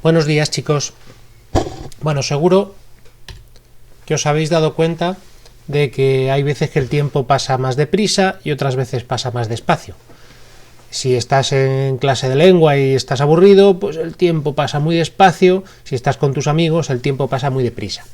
Buenos días, chicos. Bueno, seguro que os habéis dado cuenta de que hay veces que el tiempo pasa más deprisa y otras veces pasa más despacio. Si estás en clase de lengua y estás aburrido, pues el tiempo pasa muy despacio. Si estás con tus amigos, el tiempo pasa muy deprisa.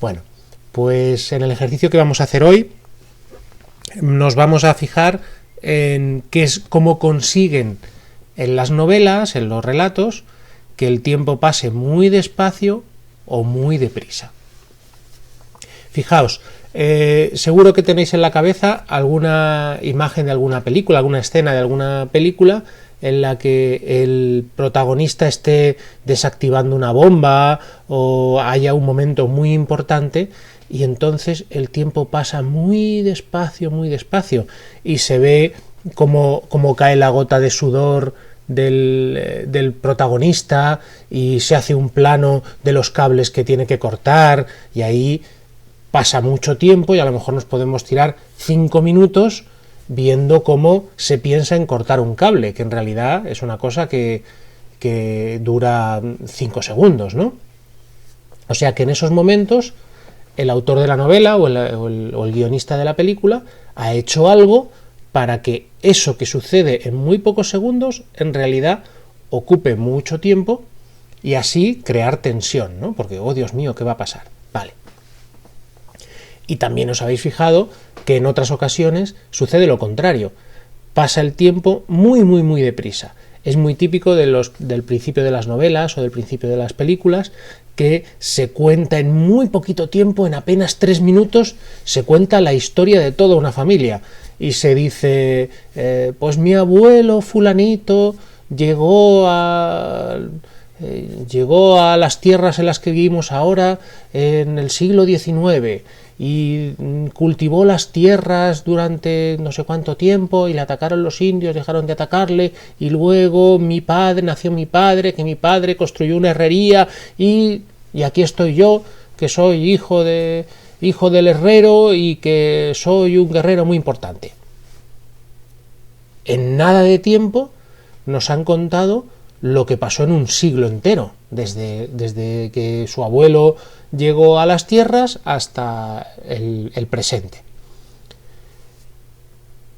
Bueno, pues en el ejercicio que vamos a hacer hoy nos vamos a fijar en cómo consiguen en las novelas, en los relatos, que el tiempo pase muy despacio o muy deprisa. Fijaos, seguro que tenéis en la cabeza alguna imagen de alguna película, alguna escena de alguna película en la que el protagonista esté desactivando una bomba o haya un momento muy importante y entonces el tiempo pasa muy despacio y se ve como cae la gota de sudor del protagonista y se hace un plano de los cables que tiene que cortar y ahí pasa mucho tiempo y a lo mejor nos podemos tirar 5 minutos viendo cómo se piensa en cortar un cable, que en realidad es una cosa que dura 5 segundos, ¿no? O sea que en esos momentos el autor de la novela o el guionista de la película ha hecho algo para que eso que sucede en muy pocos segundos en realidad ocupe mucho tiempo y así crear tensión, ¿no? Porque, oh Dios mío, ¿qué va a pasar? Vale. Y también os habéis fijado que en otras ocasiones sucede lo contrario. Pasa el tiempo muy deprisa. Es muy típico del principio de las novelas o del principio de las películas que se cuenta en muy poquito tiempo, en apenas 3 minutos, se cuenta la historia de toda una familia. Y se dice, pues mi abuelo fulanito llegó a las tierras en las que vivimos ahora en el siglo XIX y cultivó las tierras durante no sé cuánto tiempo y le atacaron los indios, dejaron de atacarle y luego nació mi padre, que mi padre construyó una herrería y aquí estoy yo, que soy hijo del herrero y que soy un guerrero muy importante. En nada de tiempo nos han contado lo que pasó en un siglo entero, desde que su abuelo llegó a las tierras hasta el presente.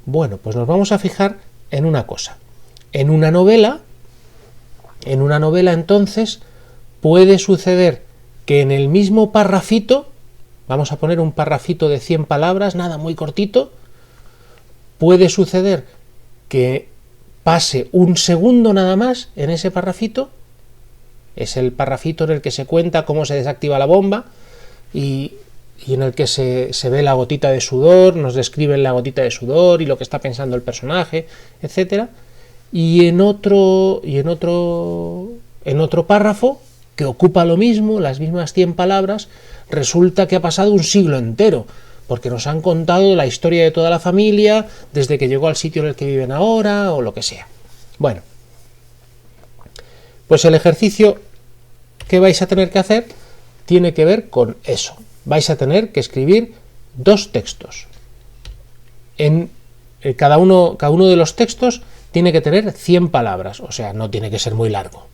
Bueno, pues nos vamos a fijar en una cosa. En una novela entonces puede suceder que en el mismo parrafito, vamos a poner un parrafito de 100 palabras, nada, muy cortito, puede suceder que pase un segundo nada más en ese parrafito, es el parrafito en el que se cuenta cómo se desactiva la bomba y en el que se ve la gotita de sudor, nos describen la gotita de sudor y lo que está pensando el personaje, etcétera, y en otro párrafo que ocupa lo mismo, las mismas 100 palabras, resulta que ha pasado un siglo entero, porque nos han contado la historia de toda la familia, desde que llegó al sitio en el que viven ahora, o lo que sea. Bueno, pues el ejercicio que vais a tener que hacer tiene que ver con eso. Vais a tener que escribir 2 textos. Cada uno de los textos tiene que tener 100 palabras, o sea, no tiene que ser muy largo.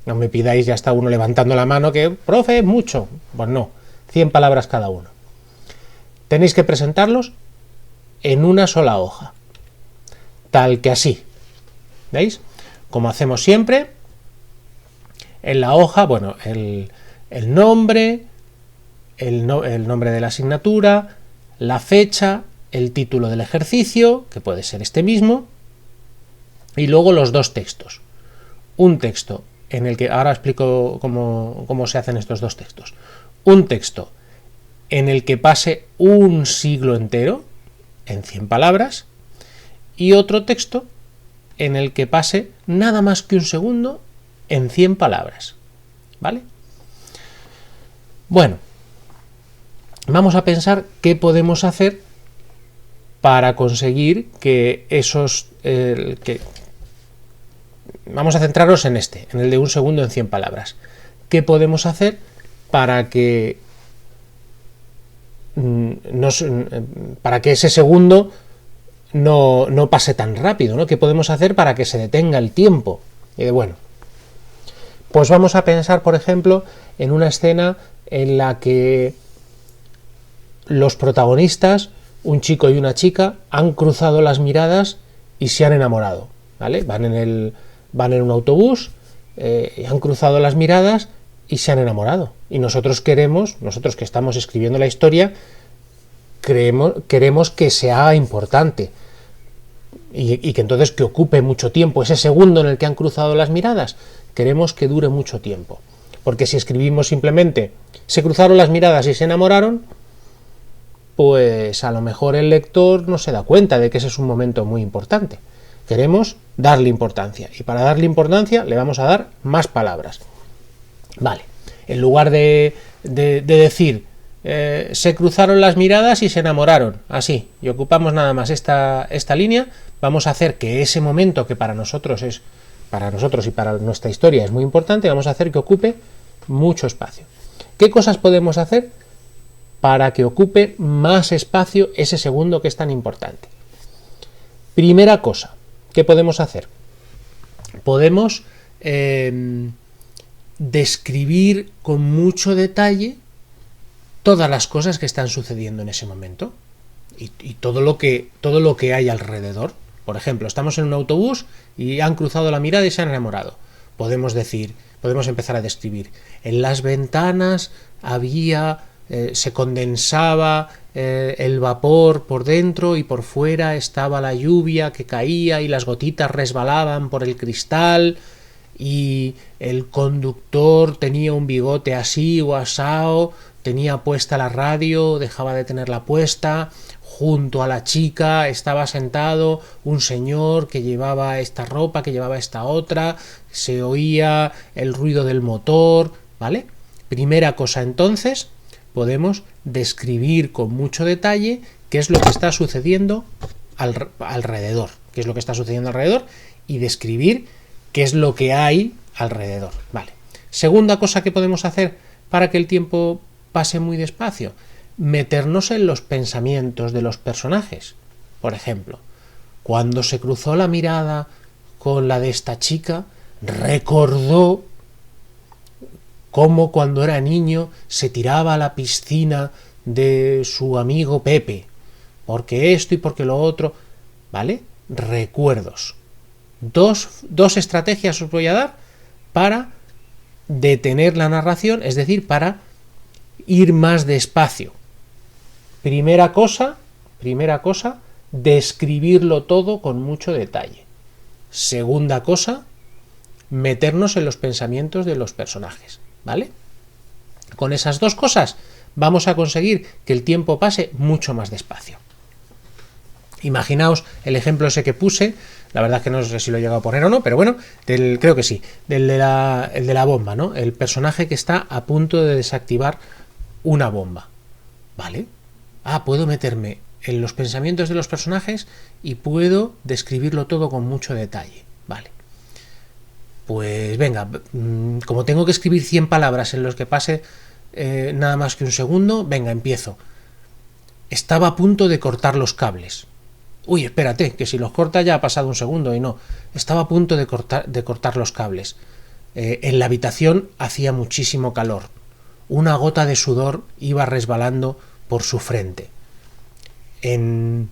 No me pidáis, ya está uno levantando la mano, que, profe, mucho. Pues no, 100 palabras cada uno. Tenéis que presentarlos en una sola hoja, tal que así. ¿Veis? Como hacemos siempre, en la hoja, bueno, el nombre, el nombre de la asignatura, la fecha, el título del ejercicio, que puede ser este mismo, y luego los 2 textos. Un texto en el que, ahora explico cómo se hacen estos 2 textos. Un texto en el que pase un siglo entero, en 100 palabras, y otro texto en el que pase nada más que un segundo en 100 palabras. ¿Vale? Bueno, vamos a pensar qué podemos hacer para conseguir que esos... vamos a centrarnos en en el de un segundo en 100 palabras. ¿Qué podemos hacer para que ese segundo no pase tan rápido, ¿no? ¿Qué podemos hacer para que se detenga el tiempo? Bueno, Pues vamos a pensar, por ejemplo, en una escena en la que los protagonistas, un chico y una chica, han cruzado las miradas y se han enamorado, ¿vale? Van en un autobús, han cruzado las miradas y se han enamorado. Y nosotros que estamos escribiendo la historia, queremos que sea importante y que entonces que ocupe mucho tiempo. Ese segundo en el que han cruzado las miradas, queremos que dure mucho tiempo. Porque si escribimos simplemente se cruzaron las miradas y se enamoraron, pues a lo mejor el lector no se da cuenta de que ese es un momento muy importante. Queremos darle importancia, y para darle importancia le vamos a dar más palabras. Vale, en lugar de decir se cruzaron las miradas y se enamoraron, así, y ocupamos nada más esta línea, vamos a hacer que ese momento que para nosotros y para nuestra historia es muy importante, vamos a hacer que ocupe mucho espacio. ¿Qué cosas podemos hacer para que ocupe más espacio ese segundo que es tan importante? Primera cosa, ¿qué podemos hacer? Podemos describir con mucho detalle todas las cosas que están sucediendo en ese momento y todo lo que hay alrededor. Por ejemplo, estamos en un autobús y han cruzado la mirada y se han enamorado. Podemos empezar a describir. En las ventanas se condensaba el vapor por dentro y por fuera estaba la lluvia que caía y las gotitas resbalaban por el cristal y el conductor tenía un bigote así o asao, tenía puesta la radio, dejaba de tenerla puesta, junto a la chica estaba sentado un señor que llevaba esta ropa, que llevaba esta otra, se oía el ruido del motor, ¿vale? Primera cosa, entonces, podemos describir con mucho detalle qué es lo que está sucediendo alrededor, y describir qué es lo que hay alrededor, ¿vale? Segunda cosa que podemos hacer para que el tiempo pase muy despacio, meternos en los pensamientos de los personajes. Por ejemplo, cuando se cruzó la mirada con la de esta chica, recordó cómo cuando era niño se tiraba a la piscina de su amigo Pepe, porque esto y porque lo otro, ¿vale? Recuerdos. Dos estrategias os voy a dar para detener la narración, es decir, para ir más despacio. Primera cosa, describirlo todo con mucho detalle. Segunda cosa, meternos en los pensamientos de los personajes, ¿vale? Con esas dos cosas vamos a conseguir que el tiempo pase mucho más despacio. Imaginaos el ejemplo ese que puse, la verdad es que no sé si lo he llegado a poner o no, pero bueno, creo que sí, el de la bomba, ¿no? El personaje que está a punto de desactivar una bomba, ¿vale? Puedo meterme en los pensamientos de los personajes y puedo describirlo todo con mucho detalle, ¿vale? Pues venga, como tengo que escribir 100 palabras en los que pase nada más que un segundo, venga, empiezo. Estaba a punto de cortar los cables. Uy, espérate, que si los corta ya ha pasado un segundo y no. Estaba a punto de cortar los cables. En la habitación hacía muchísimo calor. Una gota de sudor iba resbalando por su frente. El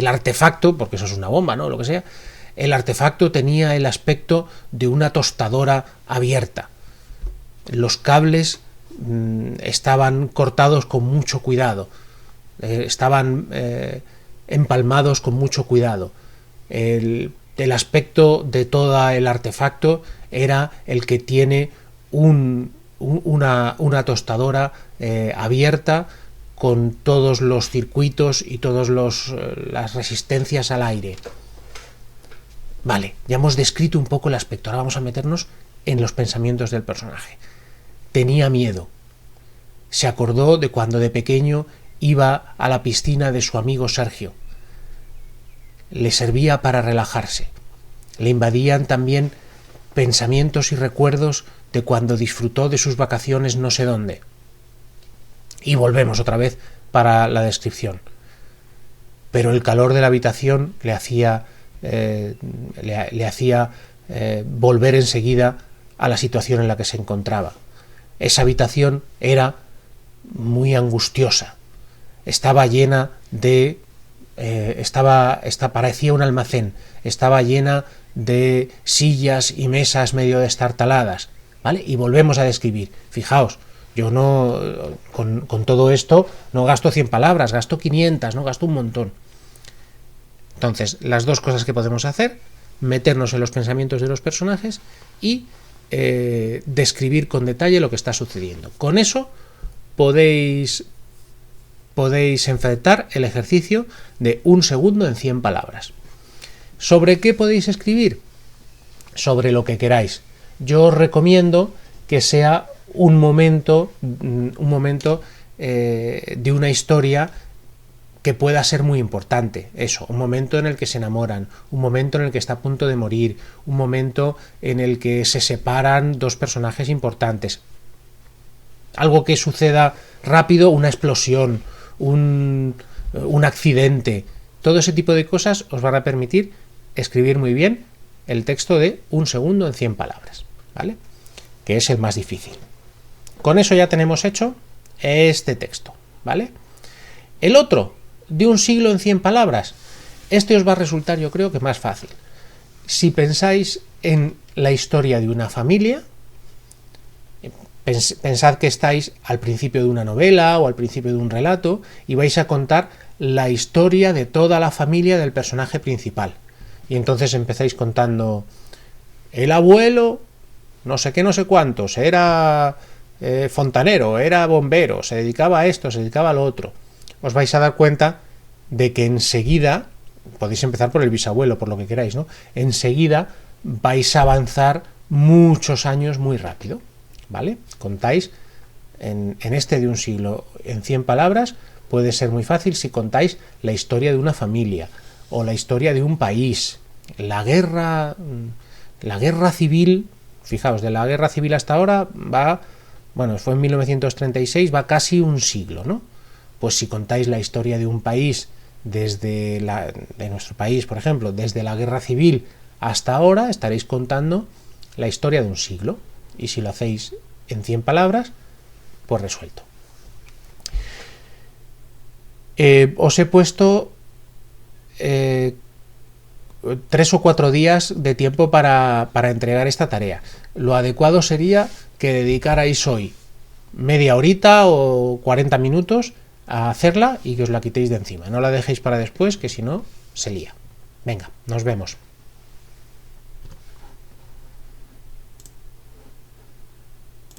artefacto, porque eso es una bomba, ¿no? Lo que sea, el artefacto tenía el aspecto de una tostadora abierta. Los cables estaban cortados con mucho cuidado. Estaban empalmados con mucho cuidado. El aspecto de todo el artefacto era el que tiene una tostadora abierta con todos los circuitos y todas las resistencias al aire. Vale, ya hemos descrito un poco el aspecto, ahora vamos a meternos en los pensamientos del personaje. Tenía miedo. Se acordó de cuando de pequeño iba a la piscina de su amigo Sergio. Le servía para relajarse. Le invadían también pensamientos y recuerdos de cuando disfrutó de sus vacaciones no sé dónde. Y volvemos otra vez para la descripción. Pero el calor de la habitación le hacía volver enseguida a la situación en la que se encontraba. Esa habitación era muy angustiosa, estaba llena de... parecía un almacén, estaba llena de sillas y mesas medio destartaladas, ¿vale? Y volvemos a describir. Fijaos, yo no, con todo esto no gasto 100 palabras, gasto 500, no gasto un montón. Entonces, las dos cosas que podemos hacer: meternos en los pensamientos de los personajes y describir con detalle lo que está sucediendo. Con eso podéis enfrentar el ejercicio de 1 segundo en 100 palabras. ¿Sobre qué podéis escribir? Sobre lo que queráis. Yo os recomiendo que sea un momento de una historia que pueda ser muy importante. Eso, un momento en el que se enamoran, un momento en el que está a punto de morir, un momento en el que se separan dos personajes importantes. Algo que suceda rápido, una explosión, un accidente. Todo ese tipo de cosas os van a permitir escribir muy bien el texto de 1 segundo en 100 palabras, ¿vale? Que es el más difícil. Con eso ya tenemos hecho este texto, ¿vale? El otro, de 1 siglo en 100 palabras, este os va a resultar, yo creo, que más fácil. Si pensáis en la historia de una familia, pensad que estáis al principio de una novela o al principio de un relato y vais a contar la historia de toda la familia del personaje principal. Y entonces empezáis contando: el abuelo, no sé qué, no sé cuántos, era fontanero, era bombero, se dedicaba a esto, se dedicaba a lo otro. Os vais a dar cuenta de que enseguida, podéis empezar por el bisabuelo, por lo que queráis, ¿no? Enseguida vais a avanzar muchos años muy rápido, ¿vale? Contáis en este de 1 siglo en 100 palabras, puede ser muy fácil si contáis la historia de una familia o la historia de un país, la guerra civil. Fijaos, de la guerra civil hasta ahora fue en 1936, va casi 1 siglo, ¿no? Pues si contáis la historia de un país de nuestro país, por ejemplo, desde la guerra civil hasta ahora, estaréis contando la historia de 1 siglo. Y si lo hacéis en 100 palabras, pues resuelto. Os he puesto 3 o 4 días de tiempo para entregar esta tarea. Lo adecuado sería que dedicarais hoy media horita o 40 minutos a hacerla y que os la quitéis de encima. No la dejéis para después, que si no, se lía. Venga, nos vemos.